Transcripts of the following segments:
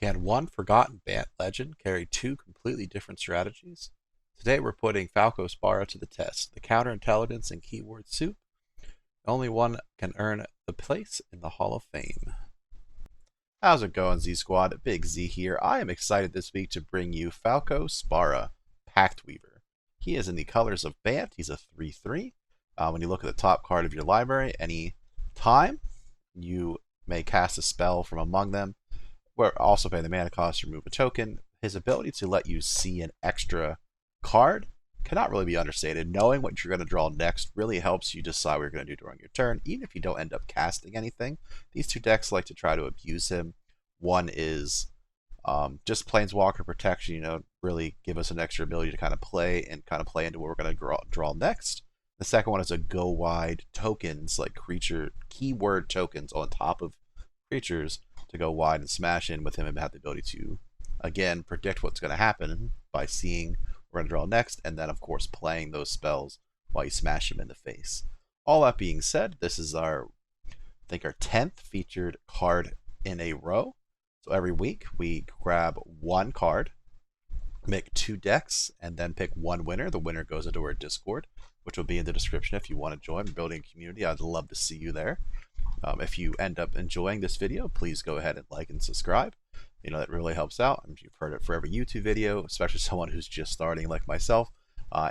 Can one forgotten Bant legend carry two completely different strategies? Today we're putting Falco Spara to the test. The counterintelligence and keyword soup. Only one can earn the place in the Hall of Fame. How's it going, Z Squad? Big Z here. I am excited this week to bring you Falco Spara, Pactweaver. He is in the colors of Bant. He's a 3/3. When you look at the top card of your library, any time you may cast a spell from among them. We're also paying the mana cost to remove a token. His ability to let you see an extra card cannot really be understated. Knowing what you're going to draw next really helps you decide what you're going to do during your turn, even if you don't end up casting anything. These two decks like to try to abuse him. One is just Planeswalker protection, really give us an extra ability to kind of play into what we're going to draw next. The second one is a go wide tokens, like creature keyword tokens on top of creatures to go wide and smash in with him and have the ability to, again, predict what's going to happen by seeing we're going to draw next, and then, of course, playing those spells while you smash him in the face. All that being said, this is our 10th featured card in a row. So every week we grab one card, make two decks, and then pick one winner. The winner goes into our Discord, which will be in the description if you want to join. We're building a community. I'd love to see you there. If you end up enjoying this video, please go ahead and like and subscribe. That really helps out. You've heard it for every YouTube video, especially someone who's just starting like myself.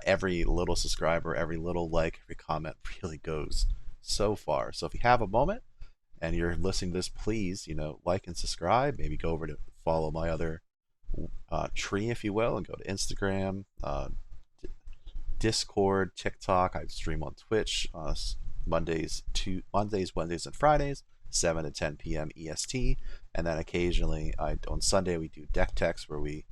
Every little subscriber, every little like, every comment really goes so far. So if you have a moment and you're listening to this, please, like and subscribe. Maybe go over to follow my other tree, if you will, and go to Instagram, Discord, TikTok. I stream on Twitch Mondays, Wednesdays, and Fridays, 7 to 10 p.m. EST, and then occasionally on Sunday we do deck techs where we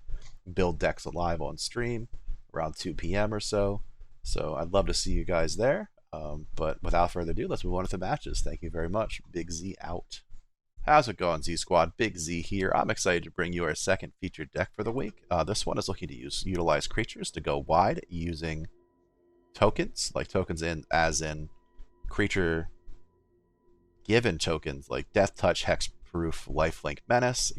build decks live on stream around 2 p.m. or so. So I'd love to see you guys there. But without further ado, let's move on to the matches. Thank you very much. Big Z out. How's it going, Z Squad? Big Z here. I'm excited to bring you our second featured deck for the week. This one is looking to utilize creatures to go wide using tokens, like tokens as in creature given tokens like Death Touch, Hexproof, Lifelink, Menace.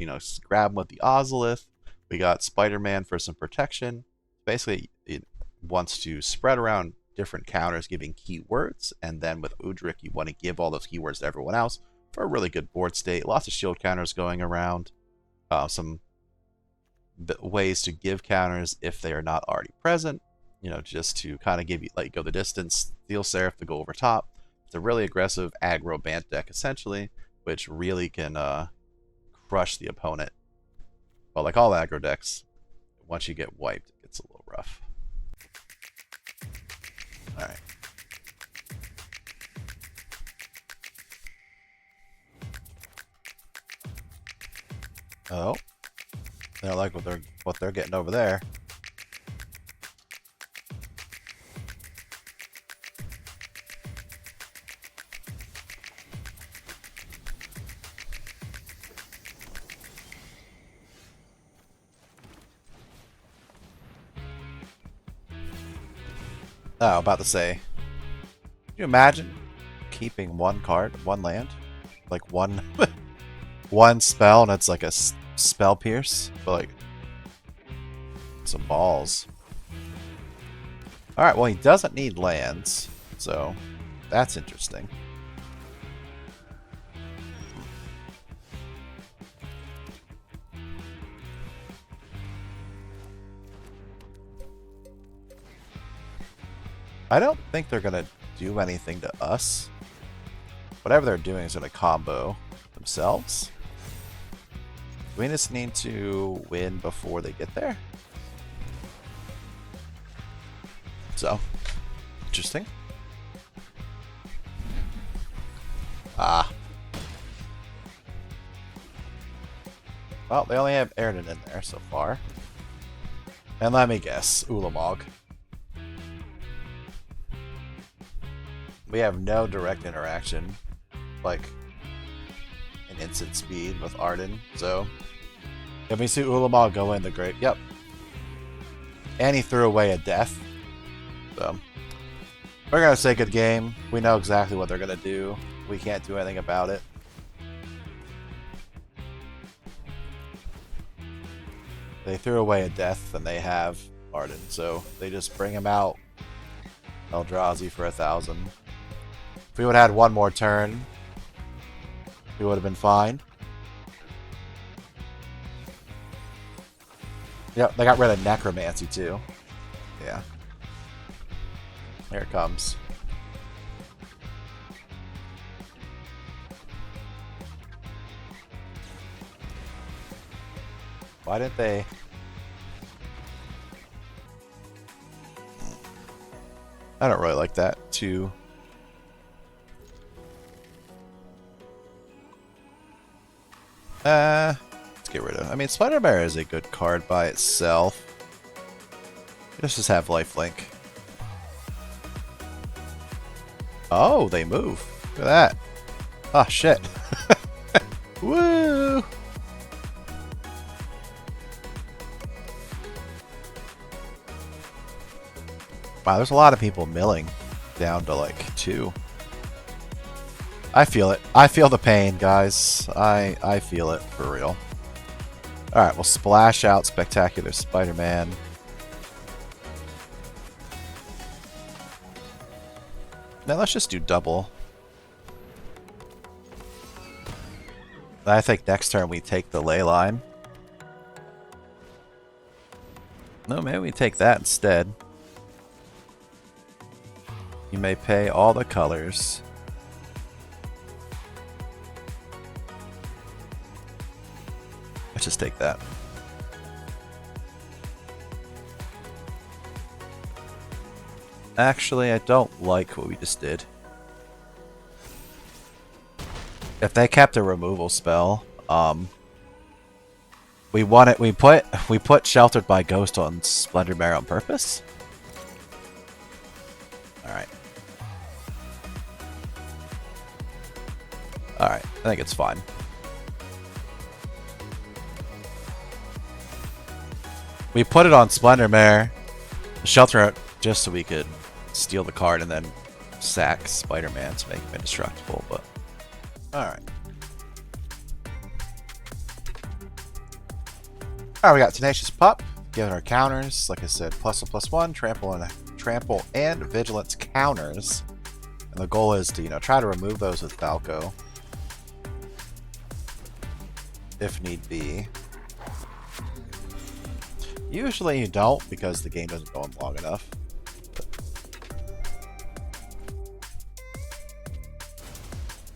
Grab them with the Ozolith. We got Spider-Man for some protection. Basically, it wants to spread around different counters giving keywords, and then with Udrik, you want to give all those keywords to everyone else for a really good board state. Lots of shield counters going around. Some ways to give counters if they are not already present. Just to kind of give you, let you go the distance. Steel Seraph to go over top. It's a really aggressive aggro Bant deck, essentially, which really can crush the opponent. But like all aggro decks, once you get wiped, it gets a little rough. Alright. Oh. They don't like what they're getting over there. Oh, about to say. Can you imagine keeping one card, one land, like one one spell, and it's like a spell pierce, but like some balls. All right, well he doesn't need lands, so that's interesting. I don't think they're going to do anything to us. Whatever they're doing is going to combo themselves. We just need to win before they get there. So, interesting. Ah. Well, they only have Erden in there so far. And let me guess, Ulamog. We have no direct interaction, like an instant speed with Arden, so if we see Ulamog go in the grave, yep. And he threw away a death. So we're gonna say good game. We know exactly what they're gonna do. We can't do anything about it. They threw away a death and they have Arden, so they just bring him out Eldrazi for 1,000. If we would have had one more turn, we would have been fine. Yep, they got rid of Necromancy too. Yeah. Here it comes. Why didn't they... I don't really like that too. Let's get rid of it. I mean, Spider Bear is a good card by itself. Let's just have lifelink. Oh, they move. Look at that. Oh, shit. Woo! Wow, there's a lot of people milling down to like 2. I feel it. I feel the pain, guys. I feel it for real. Alright, we'll splash out Spectacular Spider-Man. Now let's just do double. I think next turn we take the ley line. No, maybe we take that instead. You may pay all the colors. Let's just take that. Actually, I don't like what we just did. If they kept a removal spell, we want it. We put Sheltered by Ghost on Splendor Mare on purpose. All right. All right. I think it's fine. We put it on Splendor Mare, shelter it just so we could steal the card and then sack Spider-Man to make him indestructible, but alright. Alright, we got Tenacious Pup, giving our counters, like I said, +1/+1, trample and vigilance counters. And the goal is to, try to remove those with Falco. If need be. Usually you don't, because the game doesn't go on long enough.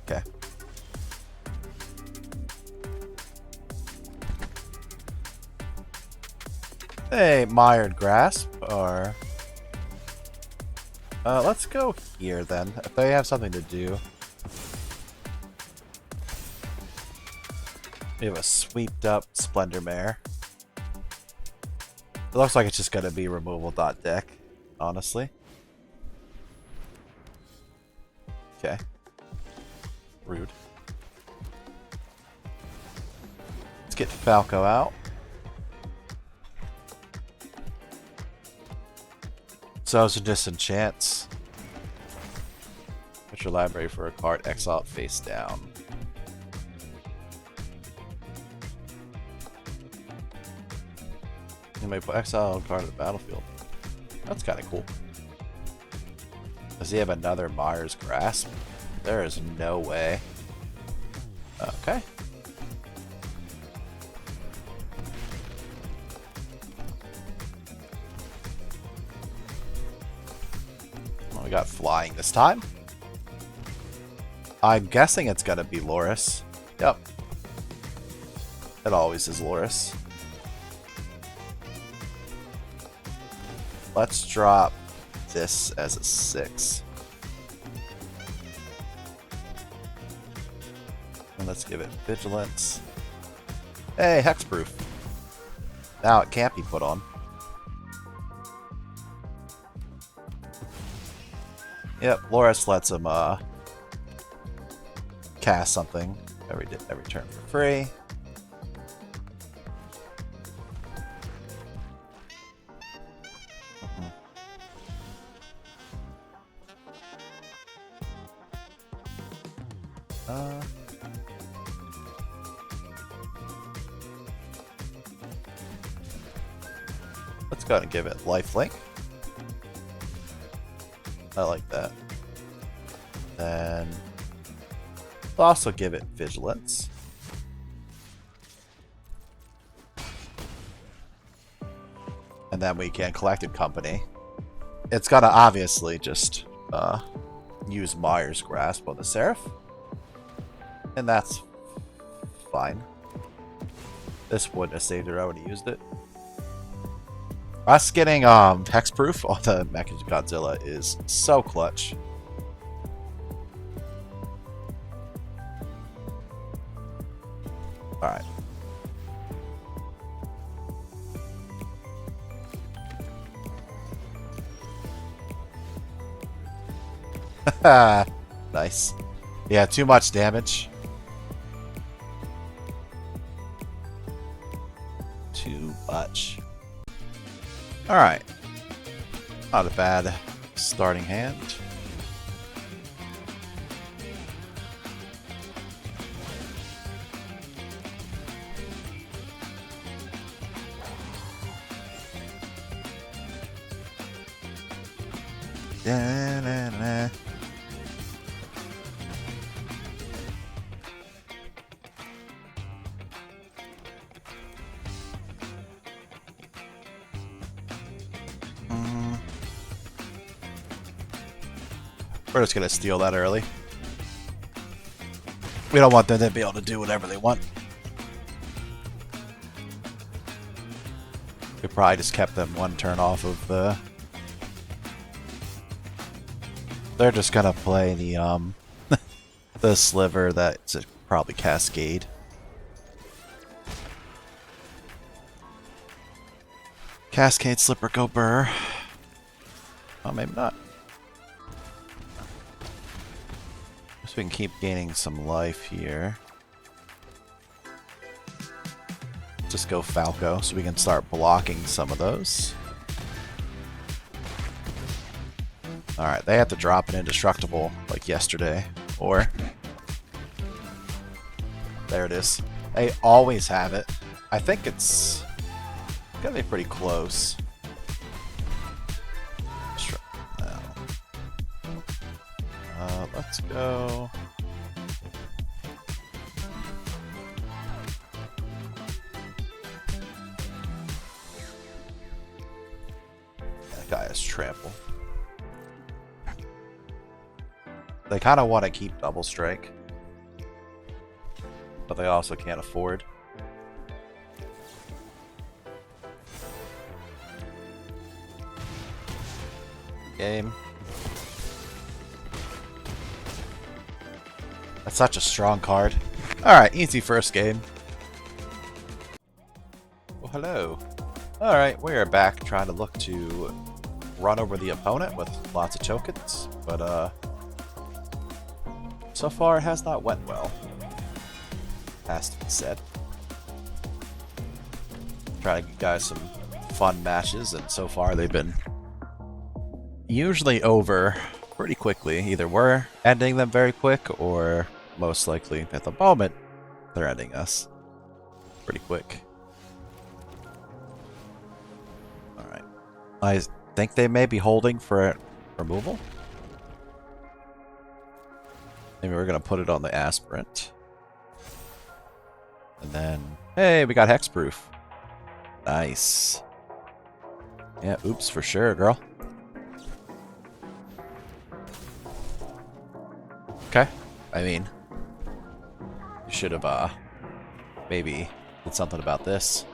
Okay. Hey, Mired Grasp, or... let's go here then, if they have something to do. We have a sweeped up Splendor Mare. It looks like it's just gonna be removal deck, honestly. Okay. Rude. Let's get Falco out. So it's a disenchants. Put your library for a card, exile it face down. You may put exile card on the battlefield. That's kind of cool. Does he have another Myers Grasp? There is no way. Okay. Well, we got flying this time. I'm guessing it's gonna be Loris. Yep. It always is Loris. Let's drop this as a 6. And let's give it vigilance. Hey, hexproof. Now it can't be put on. Yep, Loris lets him cast something every turn for free. Let's go ahead and give it lifelink. I like that. Then we'll also give it vigilance. And then we can collect in company. It's gonna obviously just use Myers' Grasp on the Seraph. And that's fine. This wouldn't have saved her, I would have used it. Us getting hexproof on the Mechagodzilla is so clutch. Alright. Nice. Yeah, too much damage. Too much. Alright. Not a bad starting hand. Da-na-na. We're just gonna steal that early. We don't want them to be able to do whatever they want. We probably just kept them one turn off of the... They're just gonna play the the sliver that's probably Cascade. Cascade, Slipper, go Burr. Oh, maybe not. So we can keep gaining some life here. Just go Falco so we can start blocking some of those. Alright, they have to drop an indestructible like yesterday. Or... There it is. They always have it. I think it's gonna be pretty close. Let's go. That guy has trample. They kind of want to keep double strike, but they also can't afford. Game. That's such a strong card. Alright, easy first game. Oh, hello. Alright, we are back trying to look to run over the opponent with lots of tokens, but so far it has not went well. Has to be said. Trying to give guys some fun matches, and so far they've been usually over pretty quickly. Either we're ending them very quick, or most likely at the moment they're ending us pretty quick. Alright. I think they may be holding for removal. Maybe we're going to put it on the aspirant. And then, hey, we got hexproof. Nice. Yeah, oops for sure, girl. Okay. I mean, you should have, maybe did something about this.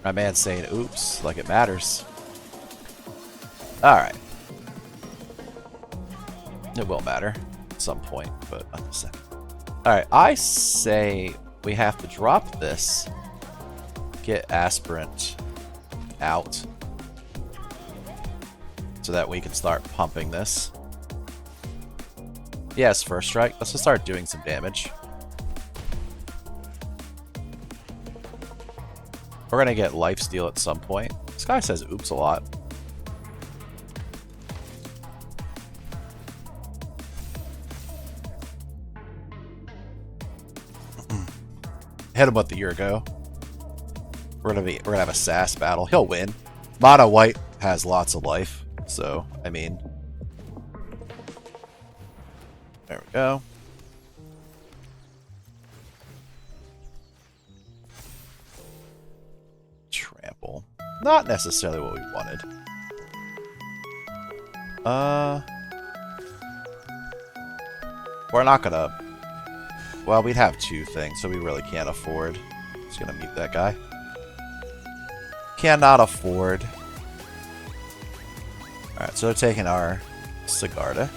My man's saying oops, like it matters. Alright. It will matter at some point, but not this second. Alright, I say we have to drop this. Get aspirant out. So that we can start pumping this. Yes, first strike. Let's just start doing some damage. We're gonna get lifesteal at some point. This guy says oops a lot. Hit him with the Urgo. We're gonna have a sass battle. He'll win. Mono white has lots of life, so I mean, there we go. Trample. Not necessarily what we wanted. We're not gonna... Well, we'd have two things, so we really can't afford. Just gonna mute that guy. Cannot afford. Alright, so they're taking our Sigarda.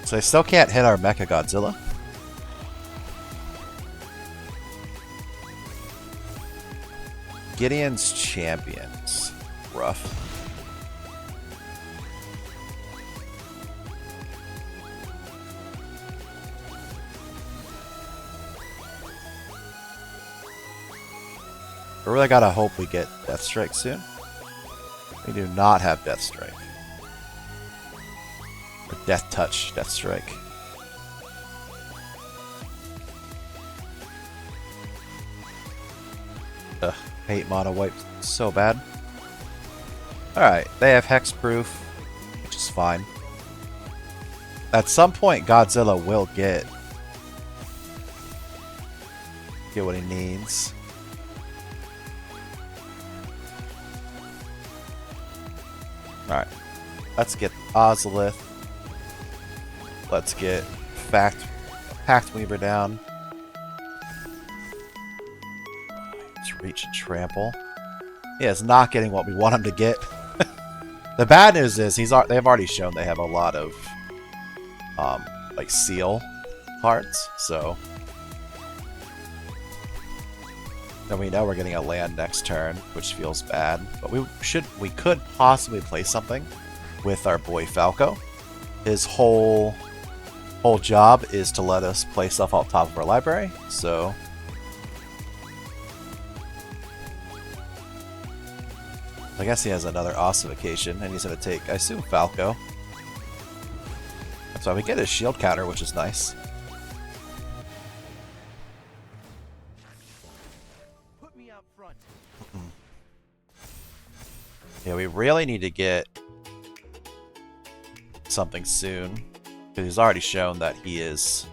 So they still can't hit our Mecha Godzilla. Gideon's Champions. Rough. I really gotta hope we get Death Strike soon. We do not have Death Strike. Or Death Touch, Death Strike. Ugh, hate mono wipe so bad. Alright, they have hexproof, which is fine. At some point, Godzilla will get what he needs. Alright, let's get Ozolith. Let's get Pactweaver down. Let's reach and trample. He is not getting what we want him to get. The bad news is they've already shown they have a lot of like seal cards, so then we know we're getting a land next turn, which feels bad. But we could possibly play something with our boy Falco. His whole job is to let us play stuff off top of our library, so I guess he has another ossification, and he's going to take, I assume, Falco. That's why we get his shield counter, which is nice. Put me out front. Yeah, we really need to get something soon, because he's already shown that he is...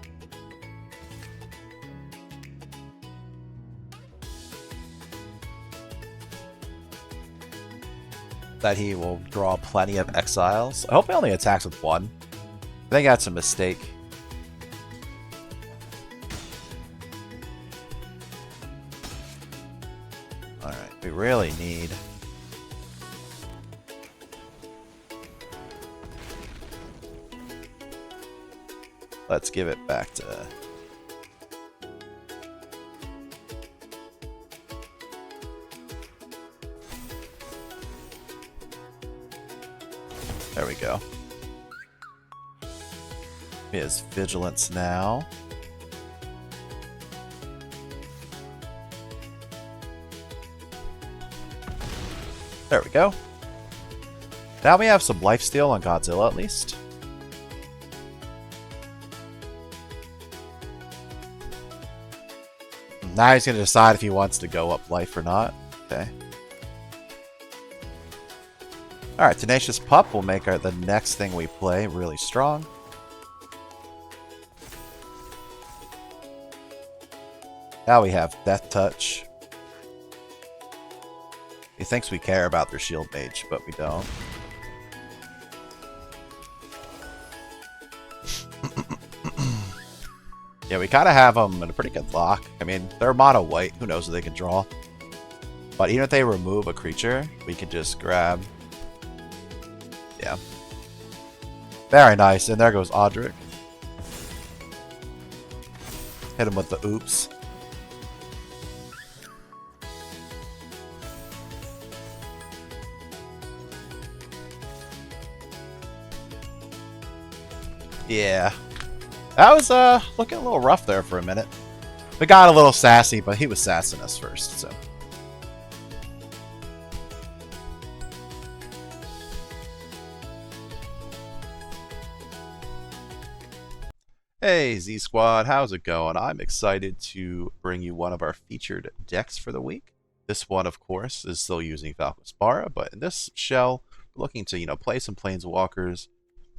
that he will draw plenty of exiles. I hope he only attacks with one. I think that's a mistake. Alright, we really need... Let's give it back to... There we go. He has vigilance now. There we go. Now we have some lifesteal on Godzilla at least. Now he's going to decide if he wants to go up life or not. Okay. Alright, Tenacious Pup will make the next thing we play really strong. Now we have Death Touch. He thinks we care about their shield mage, but we don't. Yeah, we kind of have them in a pretty good lock. I mean, they're mono white. Who knows what they can draw. But even if they remove a creature, we can just grab... Yeah. Very nice. And there goes Audric. Hit him with the oops. Yeah. That was looking a little rough there for a minute. We got a little sassy, but he was sassing us first, so. Hey Z Squad, how's it going? I'm excited to bring you one of our featured decks for the week. This one, of course, is still using Falco Spara, but in this shell, we're looking to play some planeswalkers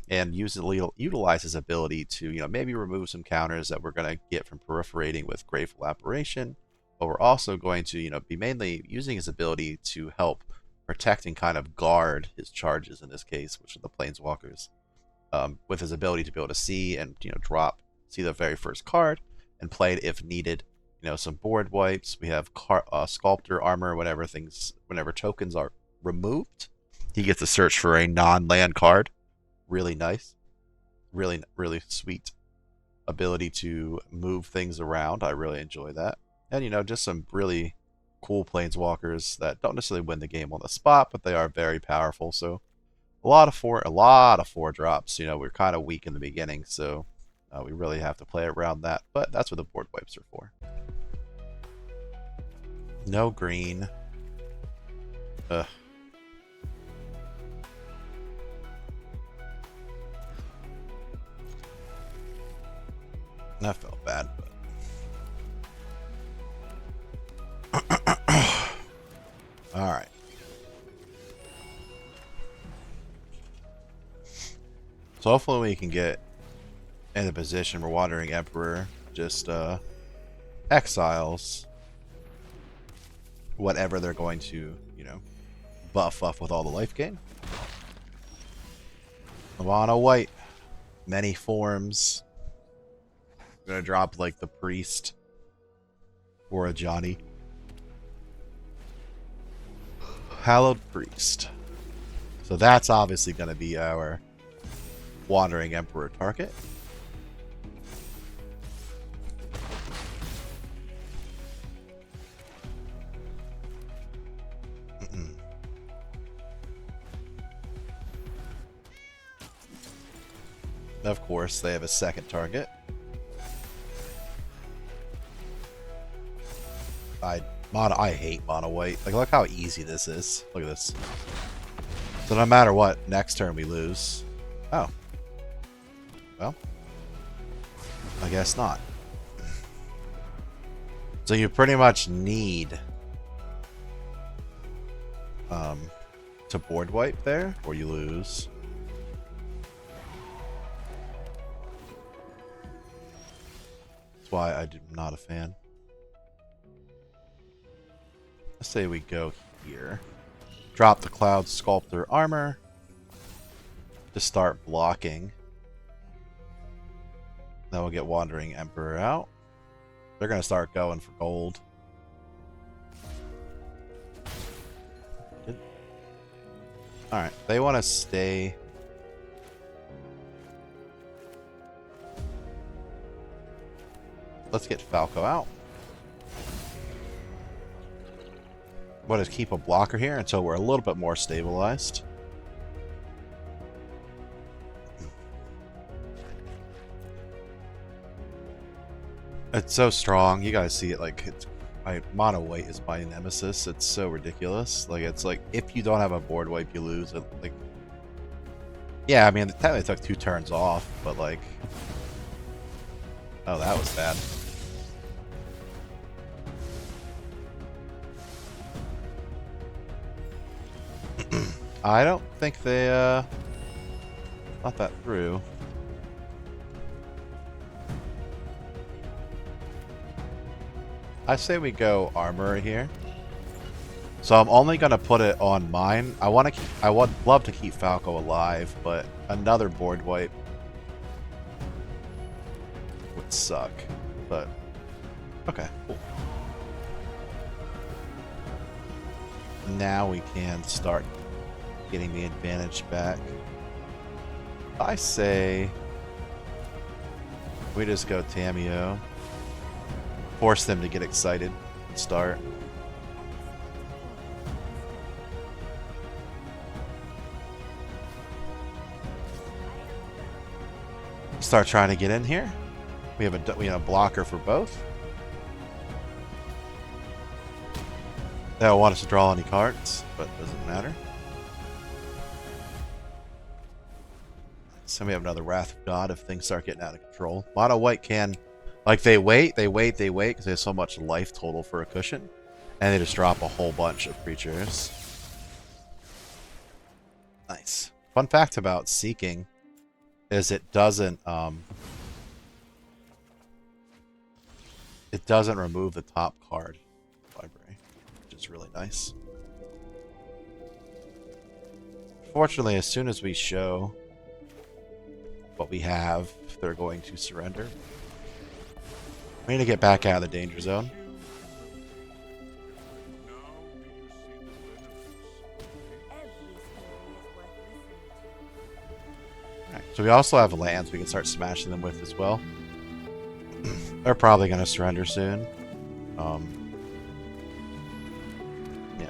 and utilize his ability to maybe remove some counters that we're going to get from proliferating with Grateful Apparition. But we're also going to be mainly using his ability to help protect and kind of guard his charges in this case, which are the planeswalkers. With his ability to be able to see and see the very first card and play it if needed. Some board wipes. We have sculptor armor. Whenever tokens are removed, he gets to search for a non-land card. Really nice, really sweet ability to move things around. I really enjoy that, and just some really cool planeswalkers that don't necessarily win the game on the spot, but they are very powerful. So a lot of four drops. We're kind of weak in the beginning, so we really have to play around that. But that's what the board wipes are for. No green. Ugh. That felt bad, but all right. So hopefully we can get in a position where Wandering Emperor just exiles whatever they're going to, buff up with all the life gain. Mono white, many forms. I'm gonna drop like the priest or a Johnny. Hallowed Priest. So that's obviously gonna be our Wandering Emperor target. Of course, they have a second target. I hate mono white. Like, look how easy this is. Look at this. So no matter what, next turn we lose. Oh. Well. I guess not. So you pretty much need to board wipe there, or you lose. That's why I'm not a fan. Let's say we go here. Drop the Cloud Sculptor armor to start blocking. Then we'll get Wandering Emperor out. They're going to start going for gold. Alright, they want to stay. Let's get Falco out. What is keep a blocker here until we're a little bit more stabilized. It's so strong. You guys see it. Like, it's my mono white is my nemesis. It's so ridiculous. Like, it's like if you don't have a board wipe, you lose. It, like, yeah, I mean, it technically took 2 turns off, but like, oh, that was bad. I don't think they thought that through. I say we go armor here. So I'm only gonna put it on mine. I would love to keep Falco alive, but another board wipe would suck. But okay, cool. Now we can start getting the advantage back. I say we just go Tamiyo. Force them to get excited and start. Start trying to get in here. We have a blocker for both. They don't want us to draw any cards, but doesn't matter. Nice. And we have another Wrath of God if things start getting out of control. Mono white can, like, they wait because they have so much life total for a cushion, and they just drop a whole bunch of creatures. Nice. Fun fact about Seeking is it doesn't remove the top card library, which is really nice. Fortunately, as soon as we show what we have, they're going to surrender. We need to get back out of the danger zone. Alright, so we also have lands we can start smashing them with as well. They're probably going to surrender soon. Yeah,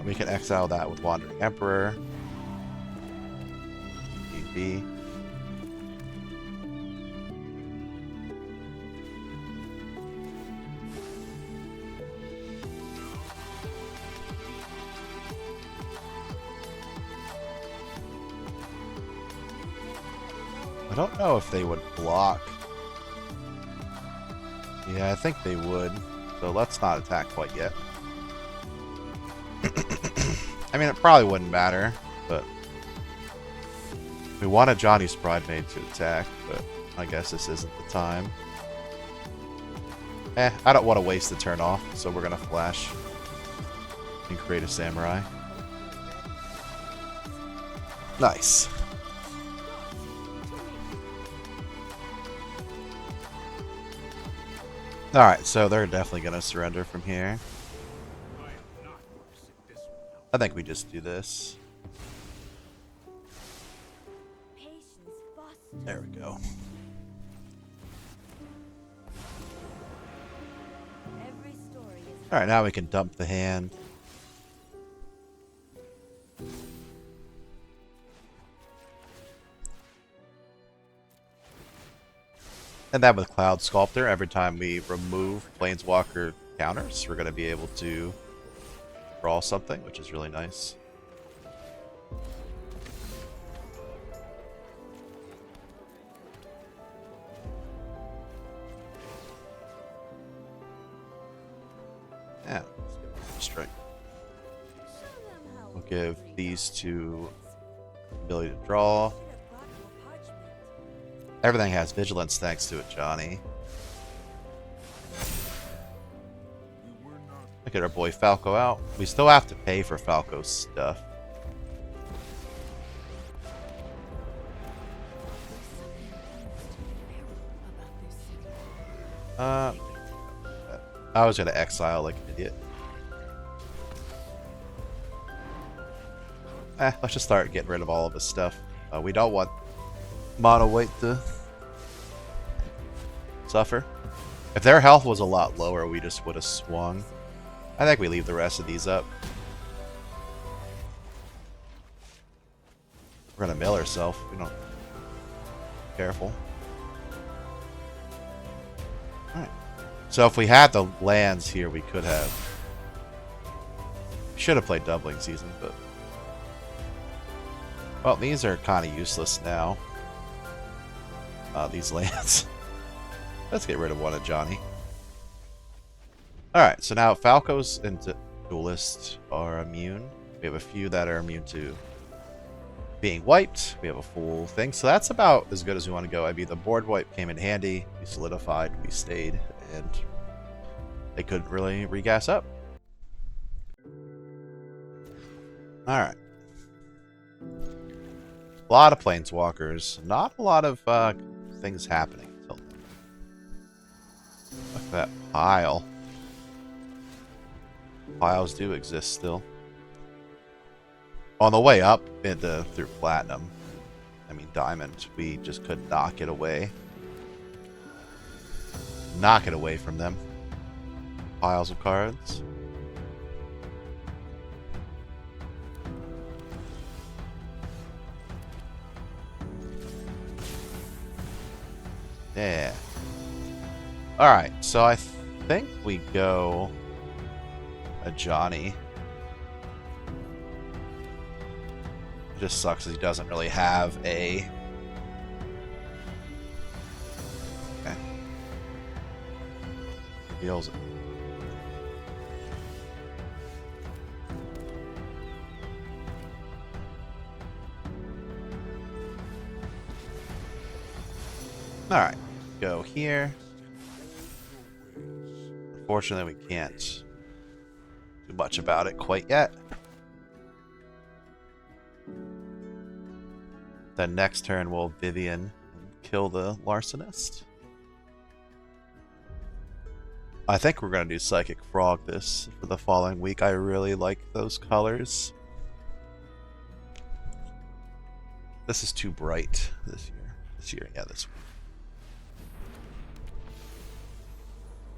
we can exile that with Wandering Emperor. EV. I don't know if they would block. Yeah, I think they would. So let's not attack quite yet. I mean, it probably wouldn't matter, but we wanted Johnny's Bridemaid to attack, but I guess this isn't the time. I don't want to waste the turn off, so we're gonna flash and create a samurai. Nice. Alright, so they're definitely going to surrender from here. I think we just do this. There we go. Alright, now we can dump the hand. And then with Cloud Sculptor, every time we remove Planeswalker counters, we're going to be able to draw something, which is really nice. Yeah, let's give it a strike. We'll give these two ability to draw. Everything has vigilance thanks to it, Johnny. Look at our boy Falco out. We still have to pay for Falco's stuff. I was gonna exile like an idiot. Let's just start getting rid of all of his stuff. We don't want mono white to suffer. If their health was a lot lower, we just would have swung. I think we leave the rest of these up. We're gonna mill ourselves. We don't. Careful. Alright. So if we had the lands here, we could have. We should have played Doubling Season, but. Well, these are kind of useless now. These lands. Let's get rid of one of Johnny. Alright, so now Falcos and Duelists are immune. We have a few that are immune to being wiped. We have a full thing. So that's about as good as we want to go. I mean, the board wipe came in handy. We solidified, we stayed, and they couldn't really regas up. Alright. A lot of Planeswalkers. Not a lot of things happening until then. Look at that pile. Piles do exist still. On the way up through Platinum, I mean Diamond, we just could knock it away. Knock it away from them. Piles of cards. Yeah. Alright, so I think we go a Johnny. It just sucks that he doesn't really have a Feels it. Alright, go here. Unfortunately, we can't do much about it quite yet. Then next turn we'll Vivian and kill the Larcenist. I think we're going to do Psychic Frog this for the following week. I really like those colors. This is too bright this year. Yeah, this week.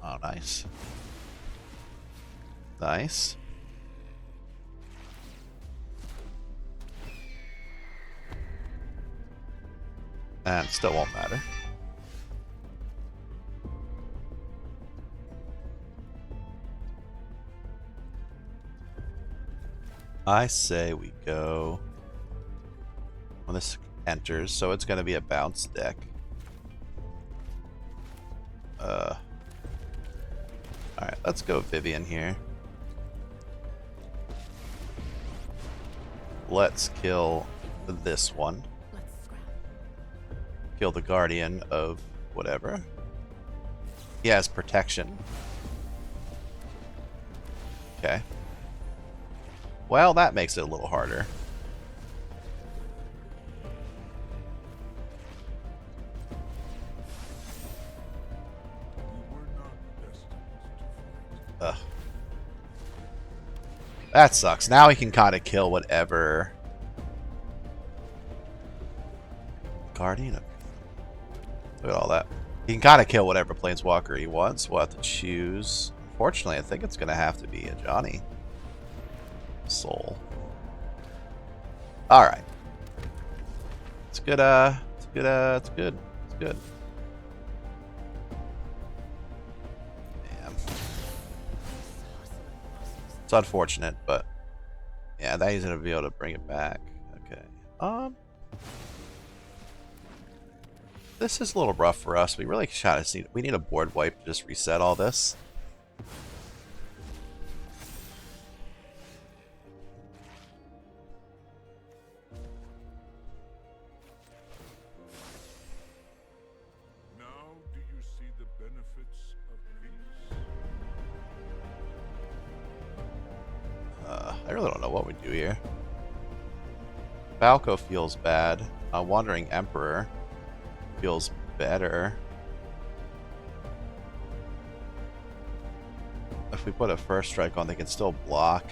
Oh, nice. Nice. And still won't matter. I say we go when this enters, so it's going to be a bounce deck. Alright, let's go Vivian here. Let's kill this one. Kill the Guardian of whatever. He has protection. Okay. Well, that makes it a little harder. Ugh. That sucks. Now he can kind of kill whatever. Guardian of... Look at all that. He can kind of kill whatever Planeswalker he wants. We'll have to choose. Unfortunately, I think it's going to have to be a Johnny Soul. Alright. It's good, it's good, it's good. It's good. Damn. It's unfortunate, but yeah, that he's gonna be able to bring it back. Okay. This is a little rough for us. We really kind of we need a board wipe to just reset all this. I really don't know what we do here. Falco feels bad. Wandering Emperor feels better. If we put a first strike on, they can still block.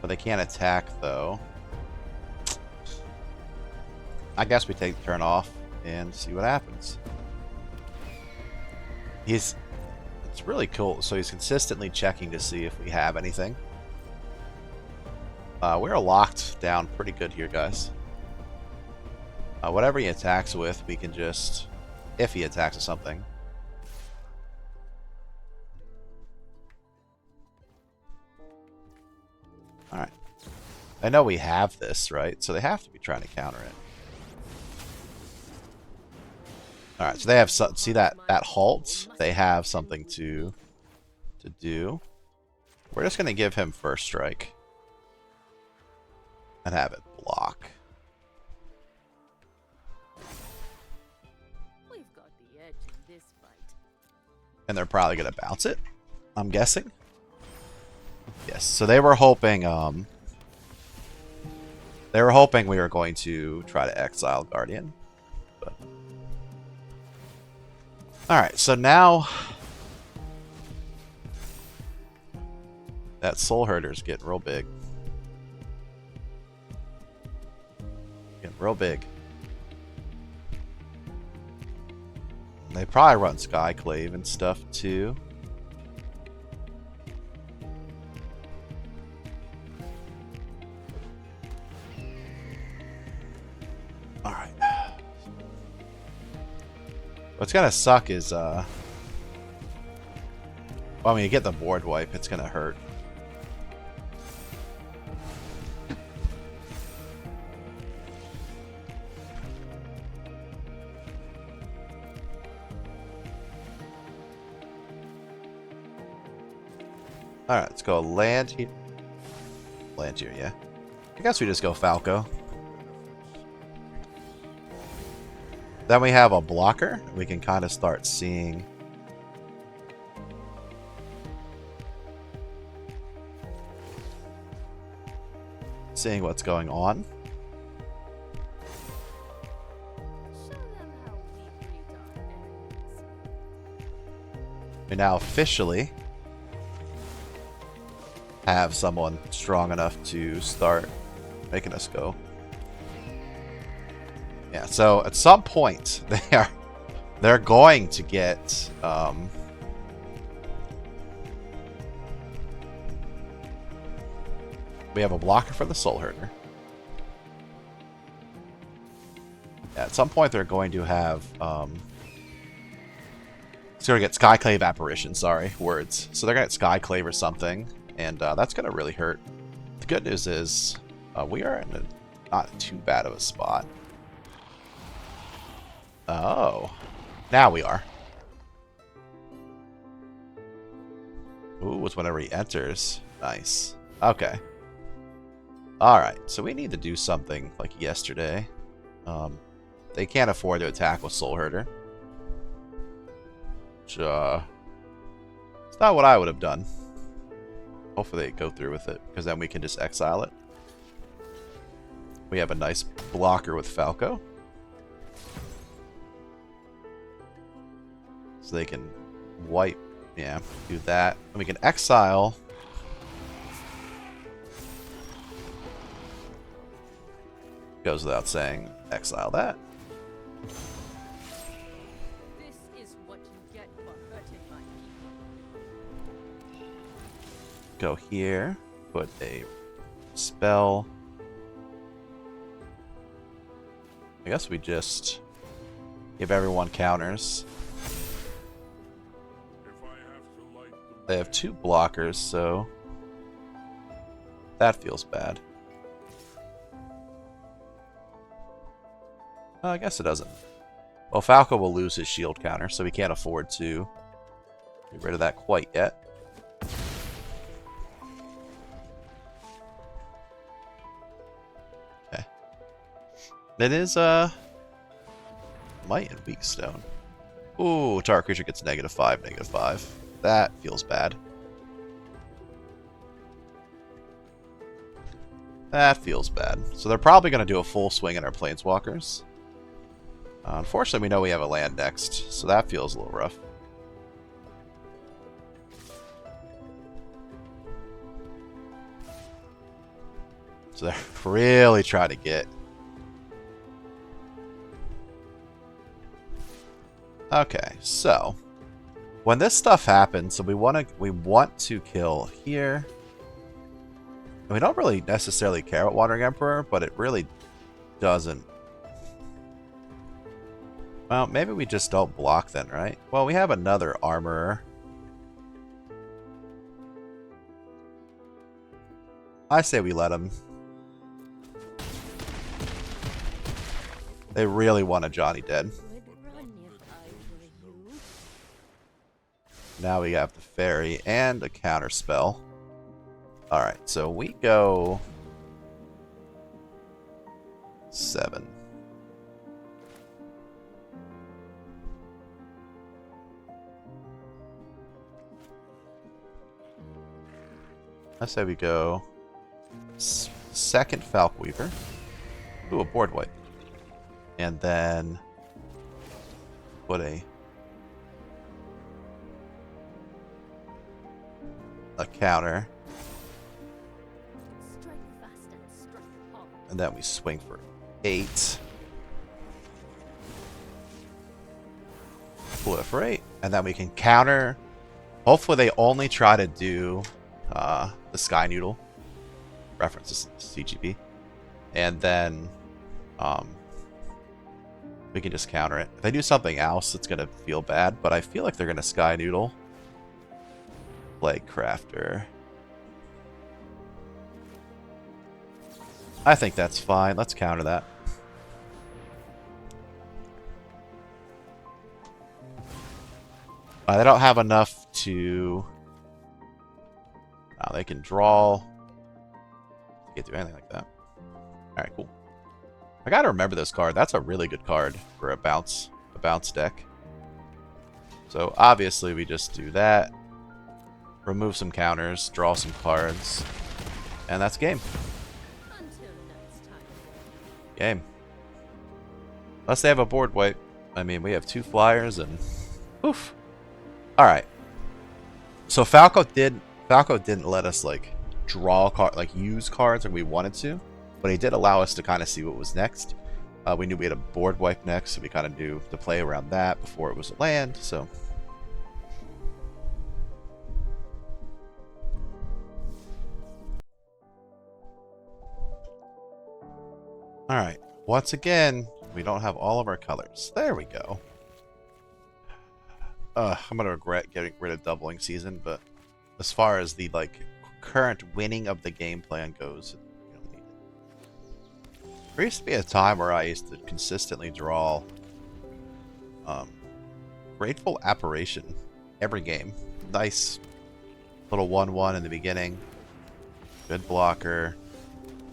But they can't attack, though. I guess we take the turn off and see what happens. It's really cool. So he's consistently checking to see if we have anything. We're locked down pretty good here, guys. Whatever he attacks with, we can just... If he attacks with something. Alright. I know we have this, right? So they have to be trying to counter it. Alright, so they have... See that halt? They have something to do. We're just going to give him first strike. And have it block. We've got the edge in this fight. And they're probably gonna bounce it, I'm guessing. Yes, so they were hoping we were going to try to exile Guardian. But... Alright, so now that Soul Herder's getting real big. Real big. They probably run Skyclave and stuff too. Alright. What's gonna suck is well, when you get the board wipe, it's gonna hurt. Alright, let's go land here. Land here, yeah. I guess we just go Falco. Then we have a blocker. We can kind of start seeing what's going on. We now officially have someone strong enough to start making us go. Yeah, so at some point they're going to get we have a blocker for the Soul Herder. Yeah, at some point they're going to have it's going to get Skyclave Apparition, sorry, words. So they're going to get Skyclave or something, and that's going to really hurt. The good news is we are in not too bad of a spot. Oh, now we are. Ooh, it's whenever he enters. Nice. Okay. Alright, so we need to do something like yesterday. They can't afford to attack with Soul Herder. Which, it's not what I would have done. Hopefully they go through with it, because then we can just exile it. We have a nice blocker with Falco. So they can wipe, yeah, do that. And we can exile. Goes without saying, exile that. This is what you get for hurting my people. Go here, put a spell. I guess we just give everyone counters. They have 2 blockers, so that feels bad. I guess it doesn't. Well, Falco will lose his shield counter, so we can't afford to get rid of that quite yet. Okay. It is, Might and Weak Stone. Ooh, target creature gets -5, -5. That feels bad. That feels bad. So they're probably going to do a full swing in our Planeswalkers. Unfortunately, we know we have a land next, so that feels a little rough. So they're really trying to get... Okay, so when this stuff happens, so we want to kill here. And we don't really necessarily care about Wandering Emperor, but it really doesn't. Well, maybe we just don't block then, right? Well, we have another Armorer. I say we let him. They really want a Johnny dead. Now we have the Fairy and a counter spell. Alright, so we go 7. I say we go second Falkweaver. Ooh, a board wipe. And then put a counter. And then we swing for 8. Proliferate. And then we can counter. Hopefully they only try to do the Sky Noodle. References CGP. And then we can just counter it. If they do something else, it's going to feel bad. But I feel like they're going to Sky Noodle. Plague Crafter. I think that's fine. Let's counter that. They don't have enough to Now they can draw. They can't do anything like that. Alright, cool. I gotta remember this card. That's a really good card for a bounce deck. So obviously we just do that. Remove some counters, draw some cards, and that's game. Until next time. Game. Unless they have a board wipe. I mean, we have 2 flyers and oof. Alright. So Falco didn't let us like draw use cards when we wanted to, but he did allow us to kind of see what was next. We knew we had a board wipe next, so we kind of knew to play around that before it was a land, so alright. Once again, we don't have all of our colors. There we go. I'm gonna regret getting rid of doubling season, but as far as the like current winning of the game plan goes, we don't need it. There used to be a time where I used to consistently draw Grateful Apparition every game. Nice little 1/1 in the beginning. Good blocker.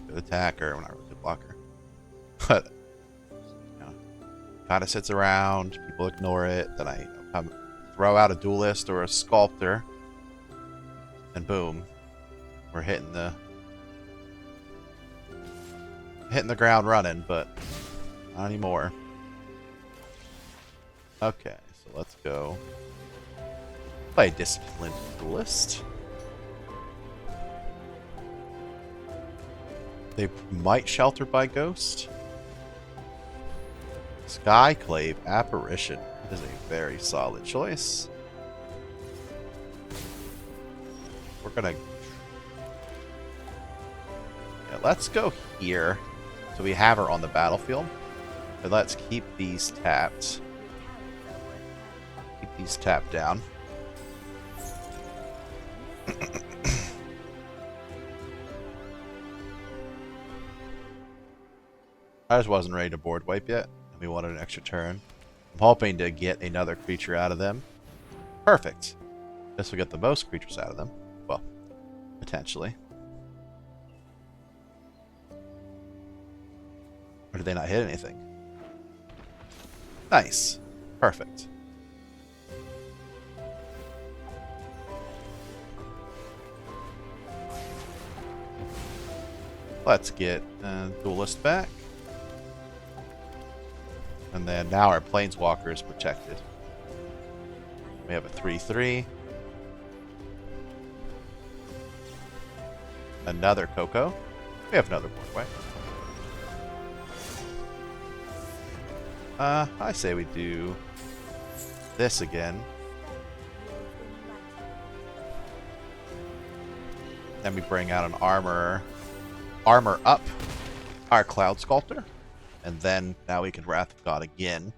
Good attacker. Well, not really good blocker. But kind of sits around, people ignore it, then I throw out a duelist or a sculptor, and boom, we're hitting the ground running, but not anymore. Okay, so let's go play Disciplined Duelist. They might shelter by Ghost. Skyclave Apparition is a very solid choice. We're gonna... Yeah, let's go here. So we have her on the battlefield. And let's keep these tapped. Keep these tapped down. I just wasn't ready to board wipe yet. We wanted an extra turn. I'm hoping to get another creature out of them. Perfect. This will get the most creatures out of them. Well, potentially. Or did they not hit anything? Nice. Perfect. Let's get Duelist back. And then now our Planeswalker is protected. We have a 3/3. Another Coco. We have another board wipe. I say we do this again. Then we bring out an armor up our Cloud Sculptor. And then now we can Wrath of God again.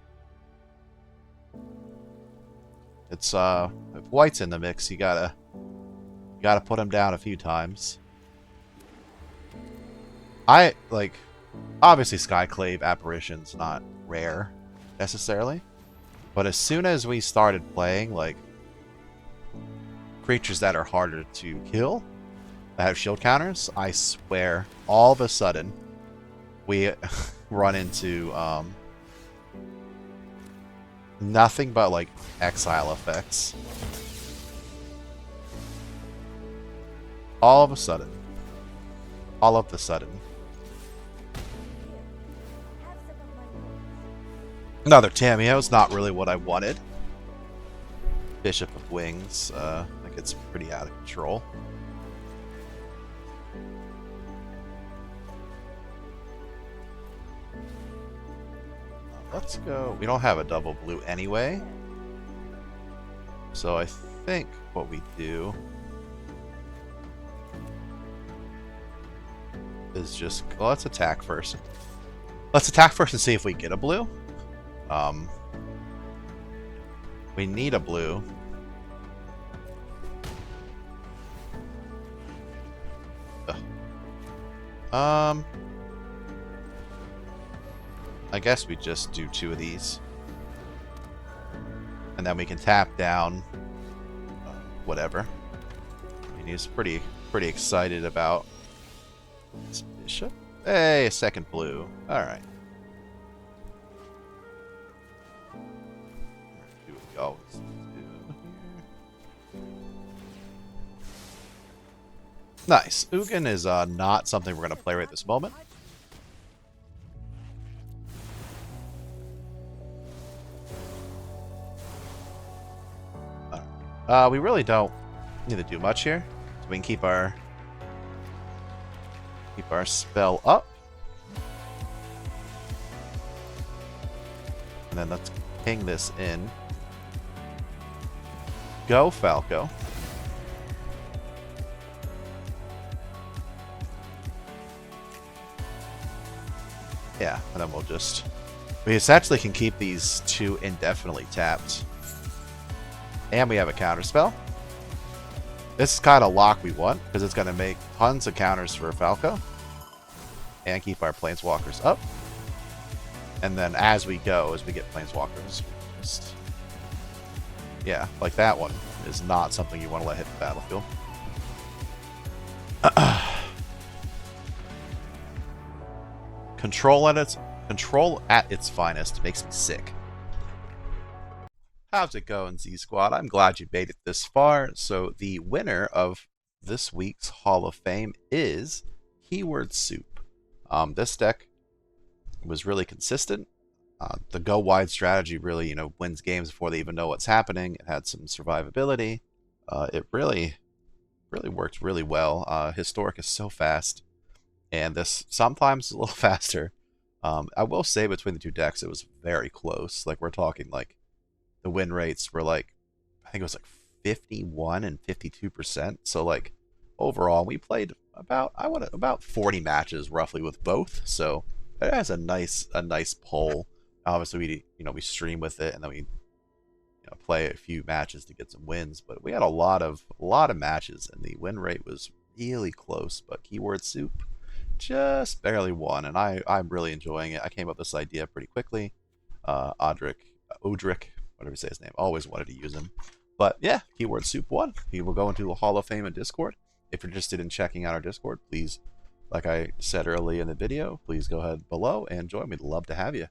It's if White's in the mix, you gotta put him down a few times. I like obviously Skyclave Apparition's not rare necessarily, but as soon as we started playing like creatures that are harder to kill, that have shield counters, I swear all of a sudden we run into nothing but like exile effects. All of the sudden. Another Tamiyo's not really what I wanted. Bishop of Wings, I think it's pretty out of control. Let's go. We don't have a double blue anyway. So I think what we do is just... Well, let's attack first. Let's attack first and see if we get a blue. We need a blue. Ugh. I guess we just do 2 of these. And then we can tap down whatever. I mean, he's pretty pretty excited about this bishop. Hey, a second blue. Alright. Do what we always do here. Nice. Ugin is not something we're going to play right this moment. We really don't need to do much here. So we can keep our spell up. And then let's ping this in. Go, Falco. Yeah, and then we'll just... We essentially can keep these two indefinitely tapped. And we have a counter spell. This is kind of lock we want, because it's going to make tons of counters for Falco. And keep our planeswalkers up. And then as we go, as we get planeswalkers, just... Yeah, like that one is not something you want to let hit the battlefield. Control at its finest makes me sick. How's it going, Z Squad? I'm glad you made it this far. So the winner of this week's Hall of Fame is Keyword Soup. This deck was really consistent. The go wide strategy really, wins games before they even know what's happening. It had some survivability. It really worked really well. Historic is so fast, and this sometimes a little faster. I will say between the two decks, it was very close. Like we're talking like the win rates were like, I think it was like 51 and 52%. So like overall, we played about 40 matches roughly with both. So it has a nice pull. Obviously, we stream with it, and then we play a few matches to get some wins. But we had a lot of matches, and the win rate was really close. But Keyword Soup just barely won, and I'm really enjoying it. I came up with this idea pretty quickly. Odric, whatever you say his name, always wanted to use him. But yeah, Keyword Soup won. He will go into a Hall of Fame in Discord. If you're interested in checking out our Discord, please, like I said earlier in the video, please go ahead below and join me. We'd love to have you.